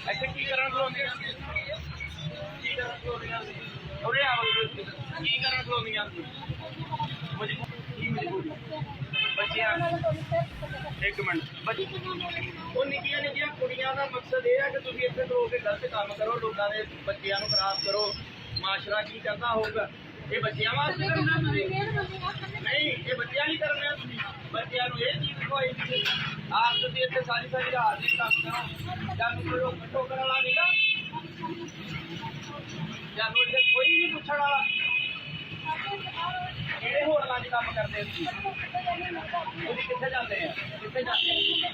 ਇੱਥੇ ਕੀ ਕਰਨ ਖਲੋਂਦੀਆਂ ਕੀ ਕਰਨ ਖਲੋਂਦੀਆਂ ਉਰੇ ਆਓ ਕੀ ਕਰਨ ਖਲੋਂਦੀਆਂ ਮਜਬੂਰੀ ਬੱਚਿਆਂ ਇੱਕ ਮਿੰਟ ਉਹ ਨਿੱਕੀਆਂ ਨਿੱਕੀਆਂ ਕੁੜੀਆਂ ਦਾ ਮਕਸਦ ਇਹ ਹੈ ਕਿ ਤੁਸੀਂ ਇੱਥੇ ਖਲੋ ਕੇ ਗਲਤ ਕੰਮ ਕਰੋ, ਲੋਕਾਂ ਦੇ ਬੱਚਿਆਂ ਨੂੰ ਖਰਾਬ ਕਰੋ। ਮਾਸ਼ਰਾ ਕੀ ਕਹਿੰਦਾ ਹੋਊਗਾ? ਇਹ ਬੱਚਿਆਂ ਵਾਸਤੇ ਕਰਨਾ ਤੁਸੀਂ ਨਹੀਂ, ਇਹ ਬੱਚਿਆਂ ਲਈ ਕਰਨਾ ਤੁਸੀਂ। ਬੱਚਿਆਂ ਨੂੰ ਇਹ ਚੀਜ਼ ਦਿਖਾਈ ਆਪ ਤੁਸੀਂ ਇੱਥੇ ਸਾਰੀ ਸਾਰੀ ਰਾਤ ਨਹੀਂ ਕੰਮ ਕਰੋ। ਜਾਨੂੰ ਕੋਈ ਰੋਕ ਟੋਕਣ ਵਾਲਾ ਨਹੀਂਗਾ, ਜਾਨੂੰ ਇੱਥੇ ਕੋਈ ਨਹੀਂ ਪੁੱਛਣ ਵਾਲਾ। ਕਿਹੜੇ ਹੋਟਲਾਂ 'ਚ ਕੰਮ ਕਰਦੇ ਤੁਸੀਂ? ਤੁਸੀਂ ਕਿੱਥੇ ਜਾਂਦੇ ਆ? ਕਿੱਥੇ ਜਾਂਦੇ ਆ?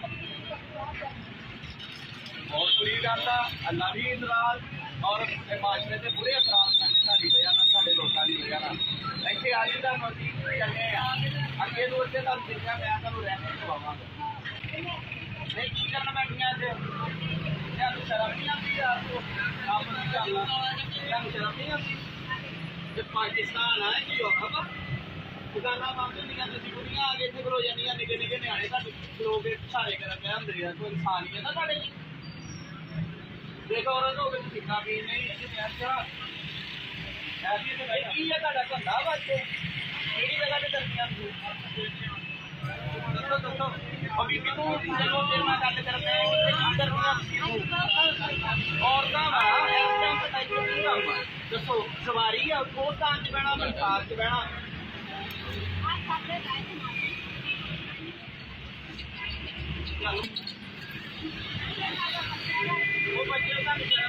ਬਹੁਤ ਬੁਰੀ ਗੱਲ ਆ। ਅੱਲਾ ਵੀ ਇਤਰਾਜ਼ ਔਰ ਮਾਸ਼ਰੇ ਦੇ ਬੁਰੇ ਅਸਰਾਤ ਪੈਂਦੇ ਸਾਡੀ ਵਜ੍ਹਾ ਨਾਲ, ਸਾਡੇ ਲੋਕਾਂ ਦੀ ਵਜ੍ਹਾ ਨਾਲ। ਇੱਥੇ ਅੱਜ ਦਾ ਮੋਦੀ ਚੱਲੇ ਆ, ਅੱਗੇ ਨੂੰ ਉੱਥੇ ਤੁਹਾਨੂੰ ਦੇਖਿਆ ਮੈਂ ਤੁਹਾਨੂੰ ਰਹਿ ਕੇ ਖਵਾਵਾਂਗਾ। ਨਹੀਂ ਕੀ ਕਰਨ ਬੈਠੀਆਂ ਇੱਥੇ? ਤੁਹਾਨੂੰ ਸ਼ਰਮ ਨਹੀਂ ਆਉਂਦੀ ਯਾਰ? ਆਪ ਨਹੀਂ ਕਰਨਾ, ਤੁਹਾਨੂੰ ਸ਼ਰਮ ਨਹੀਂ ਆਉਂਦੀ? ਤੇ ਪਾਕਿਸਤਾਨ ਆ ਕੀ ਹੋਣਾ ਵਾ? ਦੁਕਾਨਾਂ ਬੰਦ ਹੁੰਦੀਆਂ, ਤੁਸੀਂ ਕੁੜੀਆਂ ਆ ਕੇ ਇੱਥੇ ਖਲੋ ਜਾਂਦੀਆਂ, ਨਿੱਕੇ ਨਿੱਕੇ ਨਿਆਣੇ ਤੁਹਾਡੇ ਖਲੋ ਕੇ ਸਾਰੇ ਕਰਨ ਪਏ ਹੁੰਦੇ ਆ। ਕੋਈ ਇਨਸਾਨੀਅਤ ਆ ਤੁਹਾਡੇ ਜੀ? ਦੇਖੋ ਔਰਤ ਹੋ ਕੇ ਤੁਸੀਂ ਖਾ ਪੀ ਨਹੀਂ ਐਸੀ ਕੀ ਹੈ ਤੁਹਾਡਾ ਧੰਦਾ ਵਾ ਇੱਥੇ? ਕਿਹੜੀ ਜਗ੍ਹਾ ਤੇ ਕਰਦੀਆਂ ਤੁਸੀਂ? ਦੱਸੋ ਦੱਸੋ ਅਭੀ ਕਿਉਂ ਜਦੋਂ ਤੇਰੇ ਨਾਲ ਗੱਲ ਕਰਦੇ ਉੱਥੇ ਕੀ ਕਰਦੀਆਂ ਤੁਸੀਂ? ਔਰਤਾਂ ਵਾ ਇਸ ਟਾਈਮ ਤੇ ਟਾਈਪ ਕੀ ਕੰਮ ਆ? ਦੱਸੋ ਸਵਾਰੀ ਆ ਉਹ ਤਾਂ 'ਚ ਬਹਿਣਾ, ਮਨਸਾਰ 'ਚ ਬਹਿਣਾ। ਉਹ ਬੱਚੇ